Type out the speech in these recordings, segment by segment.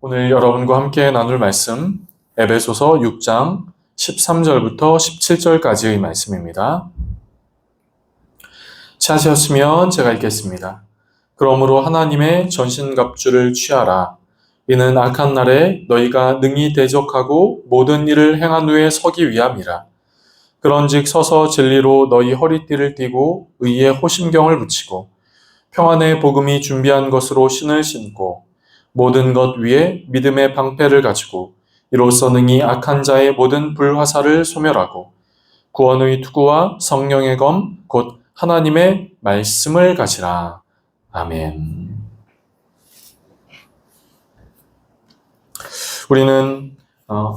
오늘 여러분과 함께 나눌 말씀 에베소서 6장 13절부터 17절까지의 말씀입니다. 찾으셨으면 제가 읽겠습니다. 그러므로 하나님의 전신갑주를 취하라. 이는 악한 날에 너희가 능히 대적하고 모든 일을 행한 후에 서기 위함이라. 그런즉 서서 진리로 너희 허리띠를 띠고 의의 호심경을 붙이고 평안의 복음이 준비한 것으로 신을 신고 모든 것 위에 믿음의 방패를 가지고 이로써 능히 악한 자의 모든 불화살을 소멸하고 구원의 투구와 성령의 검 곧 하나님의 말씀을 가지라. 아멘. 우리는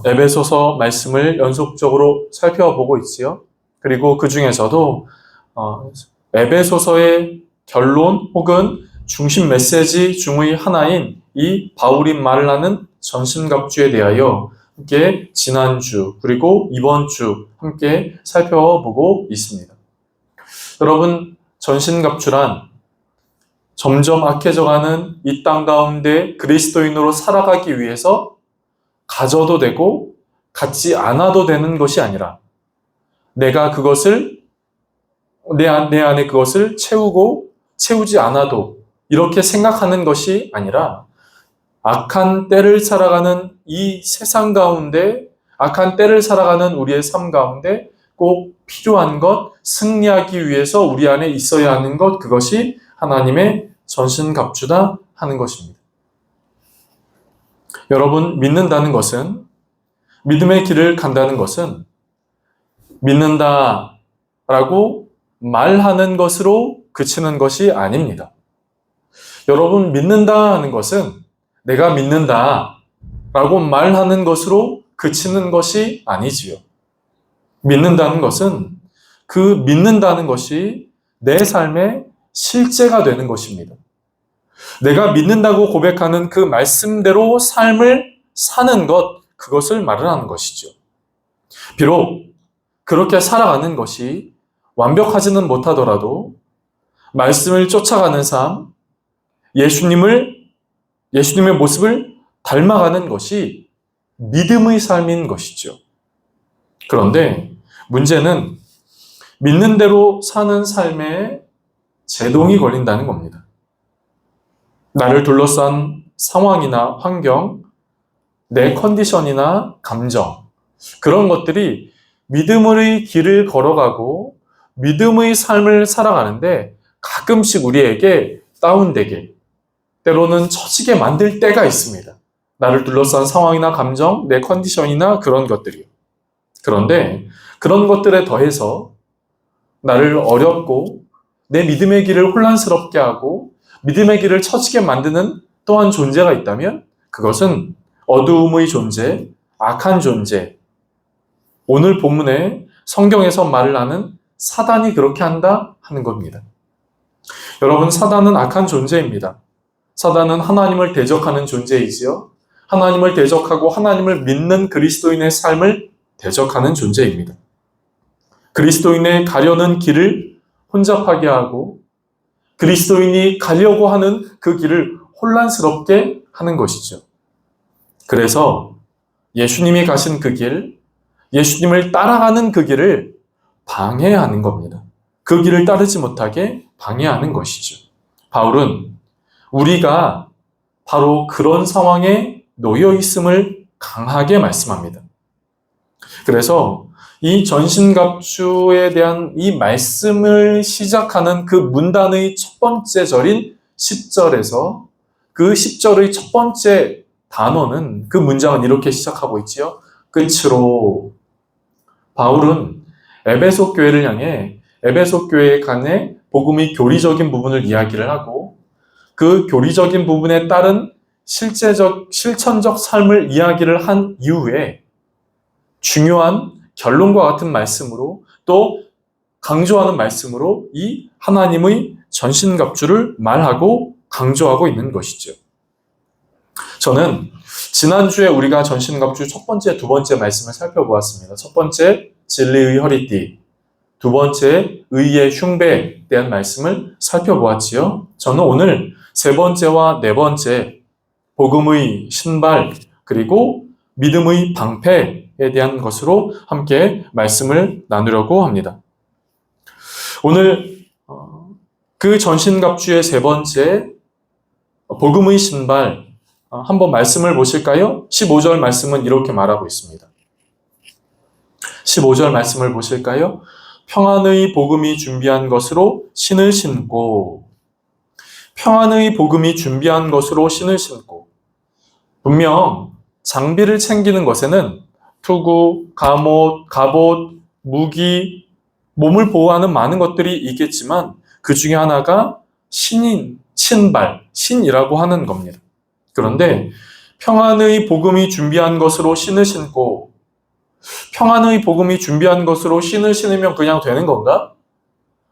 에베소서 말씀을 연속적으로 살펴보고 있지요. 그리고 그 중에서도 에베소서의 결론 혹은 중심 메시지 중의 하나인 이 바울이 말을 하는 전신갑주에 대하여 함께 지난주 그리고 이번 주 함께 살펴보고 있습니다. 여러분, 전신갑주란 점점 악해져가는 이 땅 가운데 그리스도인으로 살아가기 위해서 가져도 되고 갖지 않아도 되는 것이 아니라 내가 그것을 내 안에 그것을 채우지 않아도 이렇게 생각하는 것이 아니라 악한 때를 살아가는 이 세상 가운데, 악한 때를 살아가는 우리의 삶 가운데 꼭 필요한 것, 승리하기 위해서 우리 안에 있어야 하는 것, 그것이 하나님의 전신갑주다 하는 것입니다. 여러분, 믿는다는 것은, 믿음의 길을 간다는 것은 믿는다라고 말하는 것으로 그치는 것이 아닙니다. 여러분, 믿는다 하는 것은 내가 믿는다 라고 말하는 것으로 그치는 것이 아니지요. 믿는다는 것은 그 믿는다는 것이 내 삶의 실제가 되는 것입니다. 내가 믿는다고 고백하는 그 말씀대로 삶을 사는 것, 그것을 말을 하는 것이죠. 비록 그렇게 살아가는 것이 완벽하지는 못하더라도 말씀을 쫓아가는 삶, 예수님의 모습을 닮아가는 것이 믿음의 삶인 것이죠. 그런데 문제는 믿는 대로 사는 삶에 제동이 걸린다는 겁니다. 나를 둘러싼 상황이나 환경, 내 컨디션이나 감정, 그런 것들이 믿음의 길을 걸어가고 믿음의 삶을 살아가는데 가끔씩 우리에게 다운되게, 때로는 처지게 만들 때가 있습니다. 나를 둘러싼 상황이나 감정, 내 컨디션이나 그런 것들이요. 그런데 그런 것들에 더해서 나를 어렵고 내 믿음의 길을 혼란스럽게 하고 믿음의 길을 처지게 만드는 또한 존재가 있다면 그것은 어두움의 존재, 악한 존재, 오늘 본문에 성경에서 말을 하는 사단이 그렇게 한다 하는 겁니다. 여러분, 사단은 악한 존재입니다. 사단은 하나님을 대적하는 존재이지요. 하나님을 대적하고 하나님을 믿는 그리스도인의 삶을 대적하는 존재입니다. 그리스도인의 가려는 길을 혼잡하게 하고 그리스도인이 가려고 하는 그 길을 혼란스럽게 하는 것이죠. 그래서 예수님이 가신 그 길, 예수님을 따라가는 그 길을 방해하는 겁니다. 그 길을 따르지 못하게 방해하는 것이죠. 바울은 우리가 바로 그런 상황에 놓여 있음을 강하게 말씀합니다. 그래서 이 전신갑주에 대한 이 말씀을 시작하는 그 문단의 첫 번째 절인 10절에서 그 10절의 첫 번째 단어는, 그 문장은 이렇게 시작하고 있지요. 끝으로. 바울은 에베소 교회를 향해 에베소 교회 간의 복음의 교리적인 부분을 이야기를 하고 그 교리적인 부분에 따른 실천적 삶을 이야기를 한 이후에 중요한 결론과 같은 말씀으로 또 강조하는 말씀으로 이 하나님의 전신갑주를 말하고 강조하고 있는 것이죠. 저는 지난주에 우리가 전신갑주 첫 번째, 두 번째 말씀을 살펴보았습니다. 첫 번째, 진리의 허리띠. 두 번째, 의의 흉배에 대한 말씀을 살펴보았지요. 저는 오늘 세 번째와 네 번째, 복음의 신발, 그리고 믿음의 방패에 대한 것으로 함께 말씀을 나누려고 합니다. 오늘 그 전신갑주의 세 번째 복음의 신발, 한번 말씀을 보실까요? 15절 말씀은 이렇게 말하고 있습니다. 15절 말씀을 보실까요? 평안의 복음이 준비한 것으로 신을 신고, 평안의 복음이 준비한 것으로 신을 신고. 분명 장비를 챙기는 것에는 투구, 갑옷, 무기, 몸을 보호하는 많은 것들이 있겠지만 그 중에 하나가 신발, 신이라고 하는 겁니다. 그런데 평안의 복음이 준비한 것으로 신을 신고, 평안의 복음이 준비한 것으로 신을 신으면 그냥 되는 건가?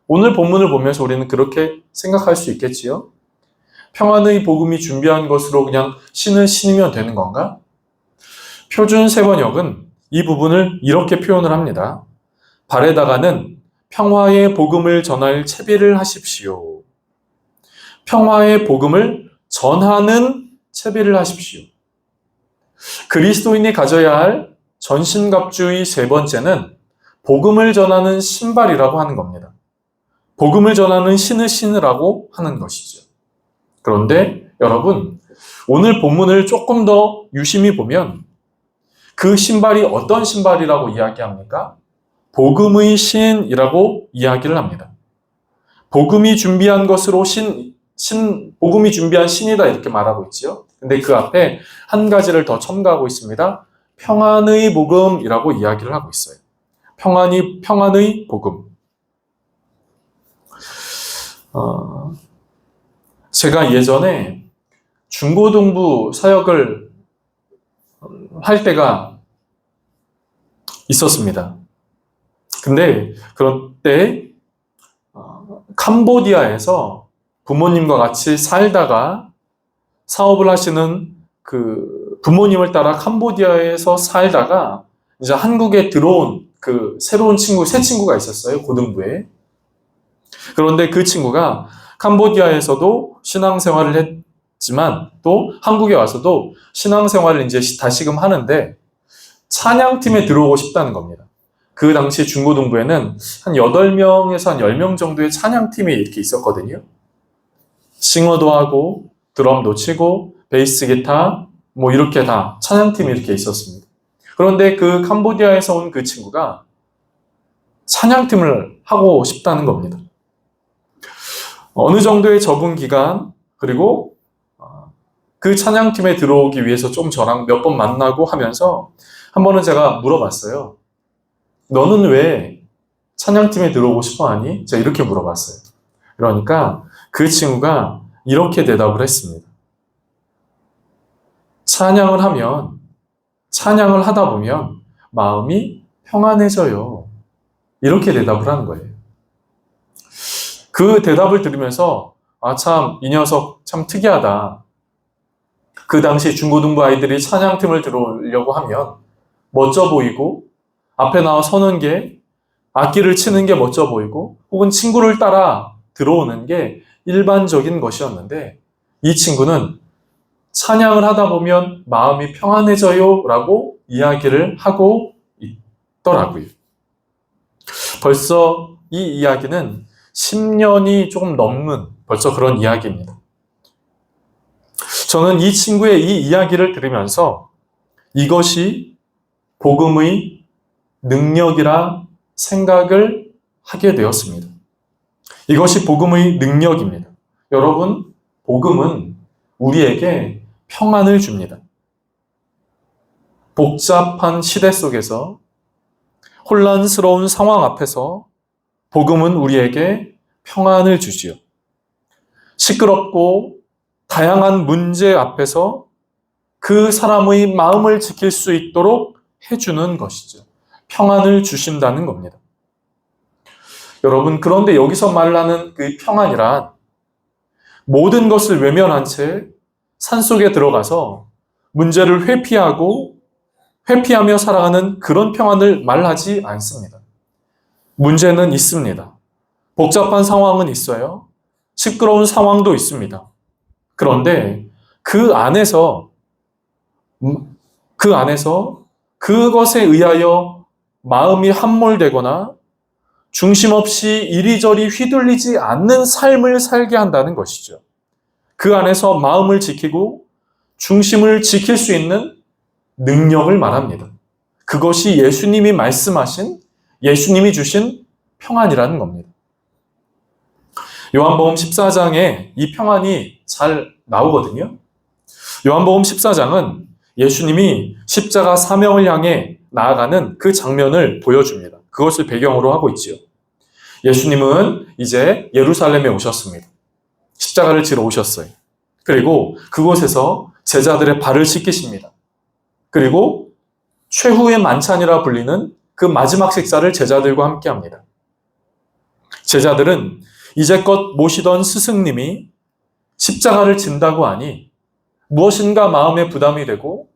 오늘 본문을 보면서 우리는 그렇게 생각할 수 있겠지요? 평안의 복음이 준비한 것으로 그냥 신을 신으면 되는 건가? 표준 세번역은 이 부분을 이렇게 표현을 합니다. 발에다가는 평화의 복음을 전할 채비를 하십시오. 평화의 복음을 전하는 채비를 하십시오. 그리스도인이 가져야 할 전신갑주의 세 번째는 복음을 전하는 신발이라고 하는 겁니다. 복음을 전하는 신을 신으라고 하는 것이죠. 그런데 여러분, 오늘 본문을 조금 더 유심히 보면 그 신발이 어떤 신발이라고 이야기합니까? 복음의 신이라고 이야기를 합니다. 복음이 준비한 것으로 복음이 준비한 신이다 이렇게 말하고 있지요. 근데 그 앞에 한 가지를 더 첨가하고 있습니다. 평안의 복음이라고 이야기를 하고 있어요. 평안의 복음. 제가 예전에 중고등부 사역을 할 때가 있었습니다. 근데 그런 때 캄보디아에서 부모님과 같이 살다가 사업을 하시는 그 부모님을 따라 캄보디아에서 살다가 이제 한국에 들어온 그 새로운 새 친구가 있었어요. 고등부에. 그런데 그 친구가 캄보디아에서도 신앙생활을 했지만 또 한국에 와서도 신앙생활을 이제 다시금 하는데 찬양팀에 들어오고 싶다는 겁니다. 그 당시 중고등부에는 한 8명에서 한 10명 정도의 찬양팀이 이렇게 있었거든요. 싱어도 하고 드럼도 치고 베이스 기타 뭐 이렇게 다 찬양팀이 이렇게 있었습니다. 그런데 그 캄보디아에서 온 그 친구가 찬양팀을 하고 싶다는 겁니다. 어느 정도의 적응 기간, 그리고 그 찬양팀에 들어오기 위해서 좀 저랑 몇 번 만나고 하면서 한 번은 제가 물어봤어요. 너는 왜 찬양팀에 들어오고 싶어 하니? 제가 이렇게 물어봤어요. 그러니까 그 친구가 이렇게 대답을 했습니다. 찬양을 하다 보면 마음이 평안해져요. 이렇게 대답을 하는 거예요. 그 대답을 들으면서 참 이 녀석 참 특이하다. 그 당시 중고등부 아이들이 찬양팀을 들어오려고 하면 멋져 보이고 앞에 나와 서는 게 악기를 치는 게 멋져 보이고 혹은 친구를 따라 들어오는 게 일반적인 것이었는데 이 친구는 찬양을 하다 보면 마음이 평안해져요 라고 이야기를 하고 있더라고요. 벌써 이 이야기는 10년이 조금 넘는 벌써 그런 이야기입니다. 저는 이 친구의 이 이야기를 들으면서 이것이 복음의 능력이라 생각을 하게 되었습니다. 이것이 복음의 능력입니다. 여러분, 복음은 우리에게 평안을 줍니다. 복잡한 시대 속에서 혼란스러운 상황 앞에서 복음은 우리에게 평안을 주지요. 시끄럽고 다양한 문제 앞에서 그 사람의 마음을 지킬 수 있도록 해주는 것이죠. 평안을 주신다는 겁니다. 여러분, 그런데 여기서 말하는 그 평안이란 모든 것을 외면한 채 산속에 들어가서 문제를 회피하며 살아가는 그런 평안을 말하지 않습니다. 문제는 있습니다. 복잡한 상황은 있어요. 시끄러운 상황도 있습니다. 그런데 그 안에서 그 안에서 그것에 의하여 마음이 함몰되거나 중심 없이 이리저리 휘둘리지 않는 삶을 살게 한다는 것이죠. 그 안에서 마음을 지키고 중심을 지킬 수 있는 능력을 말합니다. 그것이 예수님이 말씀하신, 예수님이 주신 평안이라는 겁니다. 요한복음 14장에 이 평안이 잘 나오거든요. 요한복음 14장은 예수님이 십자가 사명을 향해 나아가는 그 장면을 보여줍니다. 그것을 배경으로 하고 있지요. 예수님은 이제 예루살렘에 오셨습니다. 십자가를 지러 오셨어요. 그리고 그곳에서 제자들의 발을 씻기십니다. 그리고 최후의 만찬이라 불리는 그 마지막 식사를 제자들과 함께 합니다. 제자들은 이제껏 모시던 스승님이 십자가를 진다고 하니 무엇인가 마음에 부담이 되고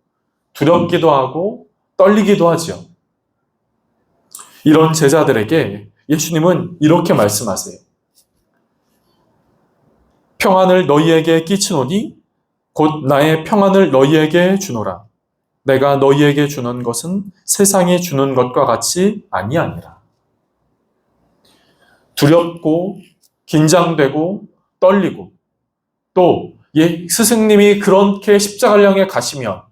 두렵기도 하고 떨리기도 하지요. 이런 제자들에게 예수님은 이렇게 말씀하세요. 평안을 너희에게 끼치노니 곧 나의 평안을 너희에게 주노라. 내가 너희에게 주는 것은 세상이 주는 것과 같이 아니하니라. 두렵고 긴장되고 떨리고 또 스승님이 그렇게 십자가를 향해 가시면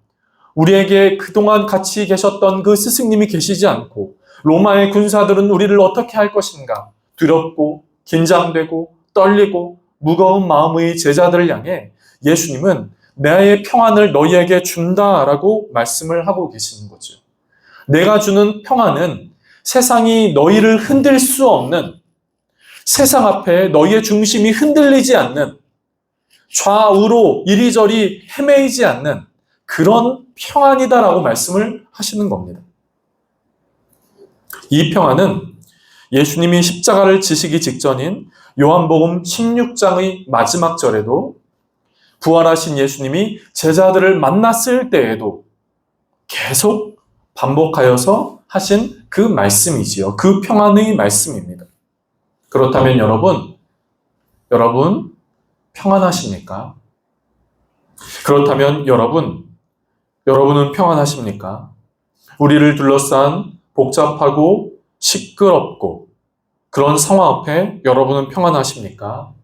우리에게 그동안 같이 계셨던 그 스승님이 계시지 않고 로마의 군사들은 우리를 어떻게 할 것인가 두렵고 긴장되고 떨리고 무거운 마음의 제자들을 향해 예수님은 나의 평안을 너희에게 준다라고 말씀을 하고 계시는 거죠. 내가 주는 평안은 세상이 너희를 흔들 수 없는, 세상 앞에 너희의 중심이 흔들리지 않는, 좌우로 이리저리 헤매이지 않는 그런 평안이다라고 말씀을 하시는 겁니다. 이 평안은 예수님이 십자가를 지시기 직전인 요한복음 16장의 마지막 절에도 부활하신 예수님이 제자들을 만났을 때에도 계속 반복하여서 하신 그 말씀이지요. 그 평안의 말씀입니다. 그렇다면 여러분 평안하십니까? 그렇다면 여러분은 평안하십니까? 우리를 둘러싼 복잡하고 시끄럽고 그런 상황 앞에 여러분은 평안하십니까?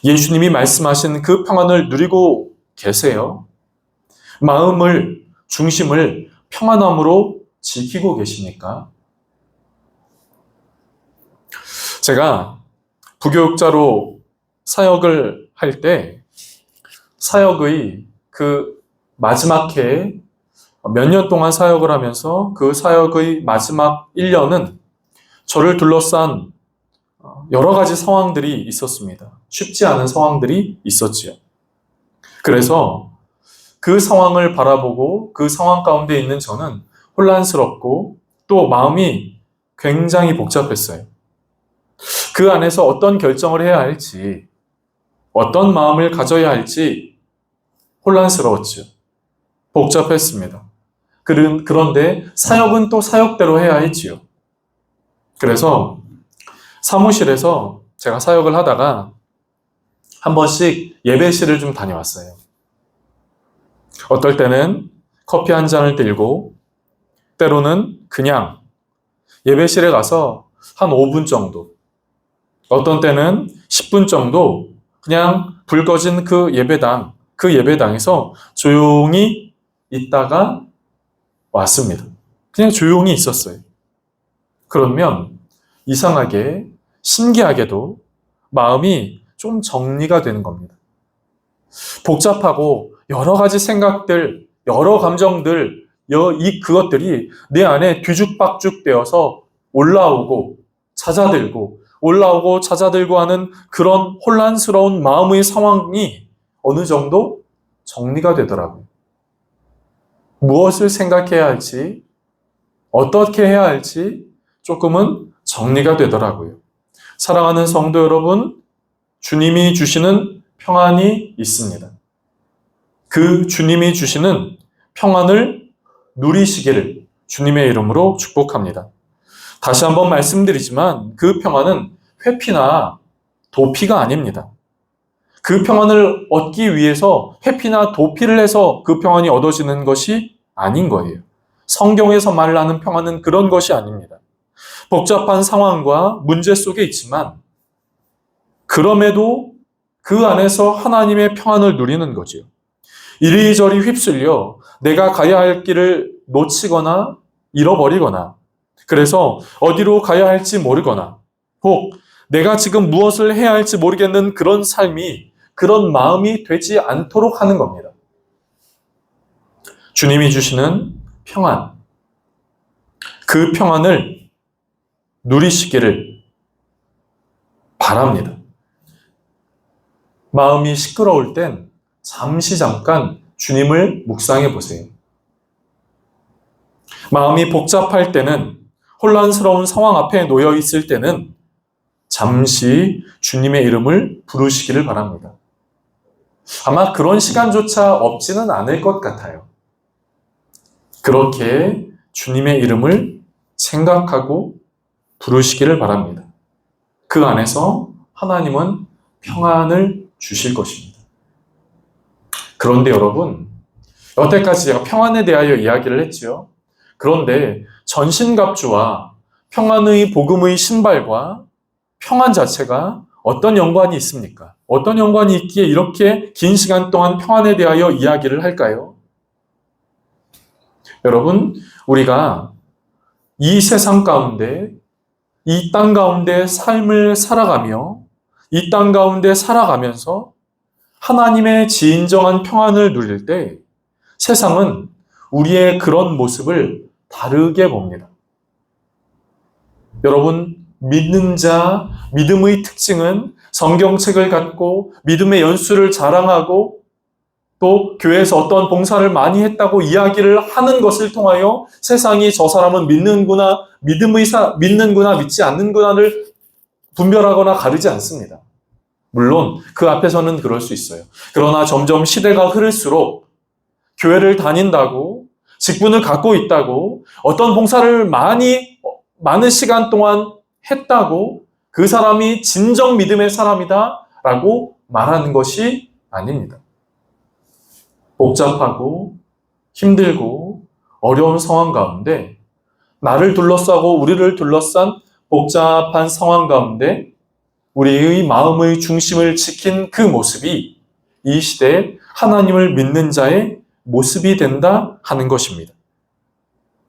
예수님이 말씀하신 그 평안을 누리고 계세요? 마음을, 중심을 평안함으로 지키고 계십니까? 제가 부교육자로 사역을 할 때 사역의 그 마지막 해에 몇 년 동안 사역을 하면서 그 사역의 마지막 1년은 저를 둘러싼 여러 가지 상황들이 있었습니다. 쉽지 않은 상황들이 있었지요. 그래서 그 상황을 바라보고 그 상황 가운데 있는 저는 혼란스럽고 또 마음이 굉장히 복잡했어요. 그 안에서 어떤 결정을 해야 할지, 어떤 마음을 가져야 할지 혼란스러웠죠. 복잡했습니다. 그런데 사역은 또 사역대로 해야 했지요. 그래서 사무실에서 제가 사역을 하다가 한 번씩 예배실을 좀 다녀왔어요. 어떨 때는 커피 한 잔을 들고 때로는 그냥 예배실에 가서 한 5분 정도, 어떤 때는 10분 정도 그냥 불 꺼진 그 예배당에서 조용히 있다가 왔습니다. 그냥 조용히 있었어요. 그러면 이상하게, 신기하게도 마음이 좀 정리가 되는 겁니다. 복잡하고 여러 가지 생각들, 여러 감정들, 그것들이 내 안에 뒤죽박죽 되어서 올라오고 찾아들고 하는 그런 혼란스러운 마음의 상황이 어느 정도 정리가 되더라고요. 무엇을 생각해야 할지, 어떻게 해야 할지 조금은 정리가 되더라고요. 사랑하는 성도 여러분, 주님이 주시는 평안이 있습니다. 그 주님이 주시는 평안을 누리시기를 주님의 이름으로 축복합니다. 다시 한번 말씀드리지만 그 평안은 회피나 도피가 아닙니다. 그 평안을 얻기 위해서 회피나 도피를 해서 그 평안이 얻어지는 것이 아닌 거예요. 성경에서 말하는 평안은 그런 것이 아닙니다. 복잡한 상황과 문제 속에 있지만 그럼에도 그 안에서 하나님의 평안을 누리는 거지요. 이리저리 휩쓸려 내가 가야 할 길을 놓치거나 잃어버리거나 그래서 어디로 가야 할지 모르거나 혹 내가 지금 무엇을 해야 할지 모르겠는 그런 삶이 그런 마음이 되지 않도록 하는 겁니다. 주님이 주시는 평안, 그 평안을 누리시기를 바랍니다. 마음이 시끄러울 땐 잠깐 주님을 묵상해 보세요. 마음이 복잡할 때는, 혼란스러운 상황 앞에 놓여 있을 때는 잠시 주님의 이름을 부르시기를 바랍니다. 아마 그런 시간조차 없지는 않을 것 같아요. 그렇게 주님의 이름을 생각하고 부르시기를 바랍니다. 그 안에서 하나님은 평안을 주실 것입니다. 그런데 여러분, 여태까지 제가 평안에 대하여 이야기를 했지요. 그런데 전신갑주와 평안의 복음의 신발과 평안 자체가 어떤 연관이 있습니까? 어떤 연관이 있기에 이렇게 긴 시간 동안 평안에 대하여 이야기를 할까요? 여러분, 우리가 이 세상 가운데, 이 땅 가운데 삶을 살아가며 이 땅 가운데 살아가면서 하나님의 진정한 평안을 누릴 때 세상은 우리의 그런 모습을 다르게 봅니다. 여러분, 믿는 자, 믿음의 특징은 성경책을 갖고 믿음의 연수를 자랑하고 또 교회에서 어떤 봉사를 많이 했다고 이야기를 하는 것을 통하여 세상이 저 사람은 믿는구나, 믿는구나, 믿지 않는구나를 분별하거나 가르지 않습니다. 물론 그 앞에서는 그럴 수 있어요. 그러나 점점 시대가 흐를수록 교회를 다닌다고, 직분을 갖고 있다고, 어떤 봉사를 많은 시간 동안 했다고 그 사람이 진정 믿음의 사람이다 라고 말하는 것이 아닙니다. 복잡하고 힘들고 어려운 상황 가운데 나를 둘러싸고 우리를 둘러싼 복잡한 상황 가운데 우리의 마음의 중심을 지킨 그 모습이 이 시대에 하나님을 믿는 자의 모습이 된다 하는 것입니다.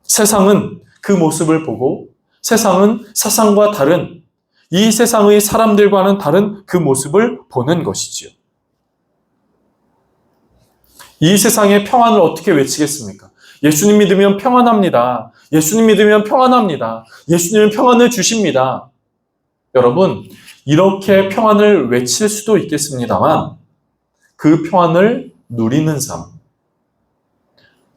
세상은 그 모습을 보고 세상은 세상과 다른 이 세상의 사람들과는 다른 그 모습을 보는 것이지요. 이 세상의 평안을 어떻게 외치겠습니까? 예수님 믿으면 평안합니다. 예수님 믿으면 평안합니다. 예수님은 평안을 주십니다. 여러분, 이렇게 평안을 외칠 수도 있겠습니다만 그 평안을 누리는 삶,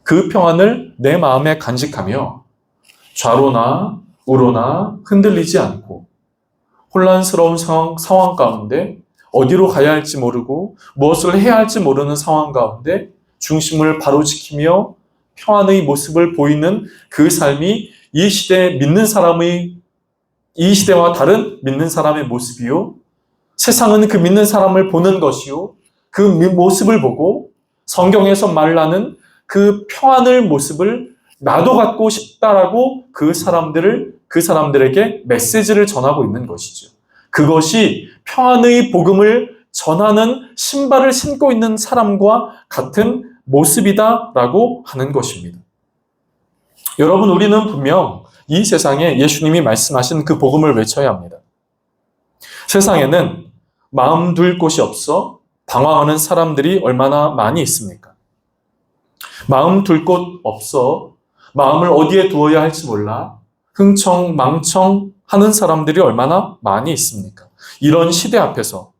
그 평안을 내 마음에 간직하며 좌로나 우로나 흔들리지 않고 혼란스러운 상황 가운데 어디로 가야 할지 모르고 무엇을 해야 할지 모르는 상황 가운데 중심을 바로 지키며 평안의 모습을 보이는 그 삶이 이 시대와 다른 믿는 사람의 모습이요. 세상은 그 믿는 사람을 보는 것이요. 그 모습을 보고 성경에서 말하는 그 평안의 모습을 나도 갖고 싶다라고 그 사람들에게 메시지를 전하고 있는 것이죠. 그것이 평안의 복음을 전하는 신발을 신고 있는 사람과 같은 모습이다라고 하는 것입니다. 여러분, 우리는 분명 이 세상에 예수님이 말씀하신 그 복음을 외쳐야 합니다. 세상에는 마음 둘 곳이 없어 방황하는 사람들이 얼마나 많이 있습니까? 마음 둘 곳 없어 마음을 어디에 두어야 할지 몰라 흥청망청 하는 사람들이 얼마나 많이 있습니까? 이런 시대 앞에서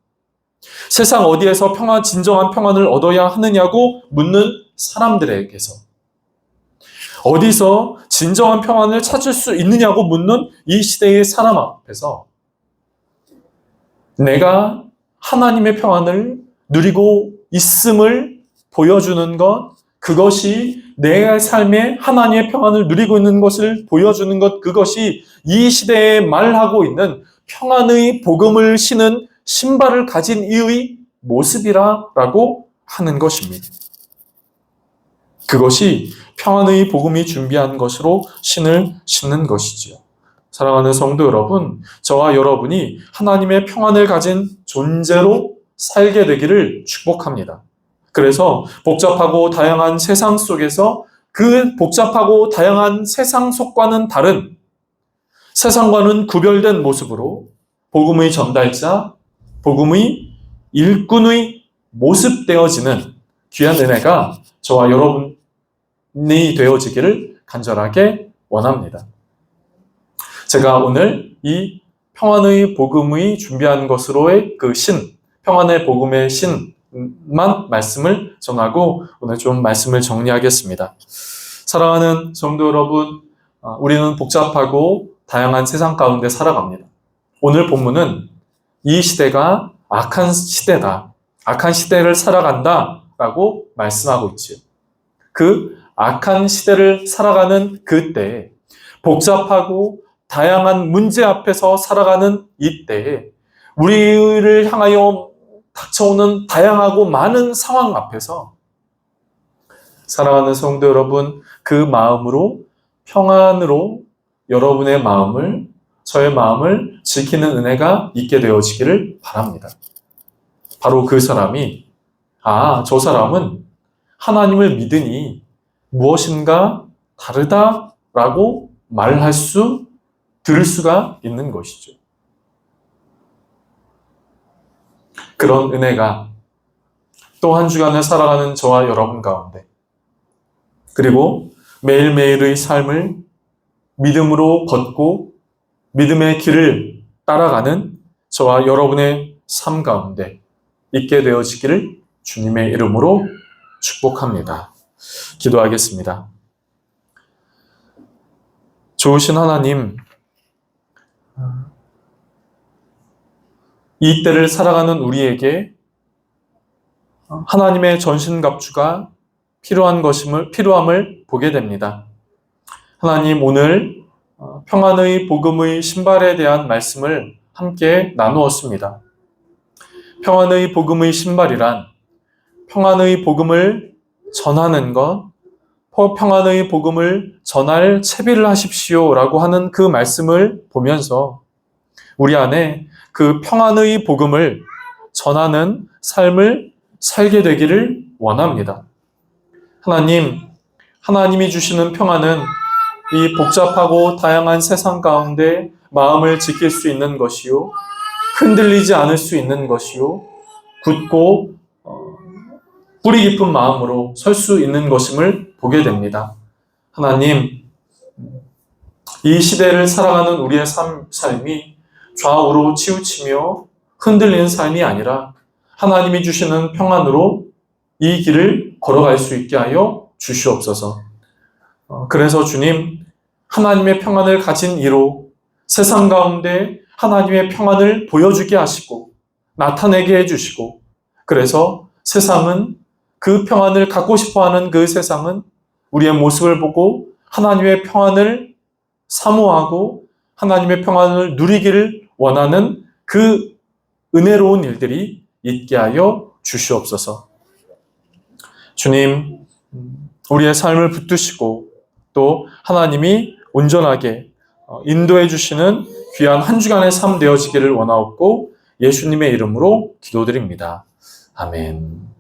세상 어디에서 진정한 평안을 얻어야 하느냐고 묻는 사람들에게서 어디서 진정한 평안을 찾을 수 있느냐고 묻는 이 시대의 사람 앞에서 내가 하나님의 평안을 누리고 있음을 보여주는 것, 그것이 내 삶에 하나님의 평안을 누리고 있는 것을 보여주는 것, 그것이 이 시대에 말하고 있는 평안의 복음을 신은 신발을 가진 이의 모습이라고 하는 것입니다. 그것이 평안의 복음이 준비한 것으로 신을 신는 것이지요. 사랑하는 성도 여러분, 저와 여러분이 하나님의 평안을 가진 존재로 살게 되기를 축복합니다. 그래서 복잡하고 다양한 세상 속에서 그 복잡하고 다양한 세상 속과는 다른, 세상과는 구별된 모습으로 복음의 전달자, 복음의 일꾼의 모습 되어지는 귀한 은혜가 저와 여러분이 되어지기를 간절하게 원합니다. 제가 오늘 이 평안의 복음의 준비한 것으로의 그 평안의 복음의 신만 말씀을 전하고 오늘 좀 말씀을 정리하겠습니다. 사랑하는 성도 여러분, 우리는 복잡하고 다양한 세상 가운데 살아갑니다. 오늘 본문은 이 시대가 악한 시대다, 악한 시대를 살아간다 라고 말씀하고 있지요. 그 악한 시대를 살아가는 그때에 복잡하고 다양한 문제 앞에서 살아가는 이때에 우리를 향하여 닥쳐오는 다양하고 많은 상황 앞에서 사랑하는 성도 여러분, 그 마음으로 평안으로 여러분의 마음을, 저의 마음을 지키는 은혜가 있게 되어지기를 바랍니다. 바로 그 사람이 저 사람은 하나님을 믿으니 무엇인가 다르다라고 들을 수가 있는 것이죠. 그런 은혜가 또 한 주간을 살아가는 저와 여러분 가운데, 그리고 매일매일의 삶을 믿음으로 걷고 믿음의 길을 따라가는 저와 여러분의 삶 가운데 있게 되어지기를 주님의 이름으로 축복합니다. 기도하겠습니다. 좋으신 하나님, 이 때를 살아가는 우리에게 하나님의 전신갑주가 필요함을 보게 됩니다. 하나님, 오늘 평안의 복음의 신발에 대한 말씀을 함께 나누었습니다. 평안의 복음의 신발이란 평안의 복음을 전하는 것, 평안의 복음을 전할 채비를 하십시오 라고 하는 그 말씀을 보면서 우리 안에 그 평안의 복음을 전하는 삶을 살게 되기를 원합니다. 하나님이 주시는 평안은 이 복잡하고 다양한 세상 가운데 마음을 지킬 수 있는 것이요, 흔들리지 않을 수 있는 것이요, 굳고 뿌리 깊은 마음으로 설 수 있는 것임을 보게 됩니다. 하나님, 이 시대를 살아가는 우리의 삶이 좌우로 치우치며 흔들리는 삶이 아니라 하나님이 주시는 평안으로 이 길을 걸어갈 수 있게 하여 주시옵소서. 그래서 주님, 하나님의 평안을 가진 이로 세상 가운데 하나님의 평안을 보여주게 하시고 나타내게 해주시고, 그래서 세상은 그 평안을 갖고 싶어하는 그 세상은 우리의 모습을 보고 하나님의 평안을 사모하고 하나님의 평안을 누리기를 원하는 그 은혜로운 일들이 있게 하여 주시옵소서. 주님, 우리의 삶을 붙드시고 또 하나님이 온전하게 인도해 주시는 귀한 한 주간의 삶 되어지기를 원하옵고 예수님의 이름으로 기도드립니다. 아멘.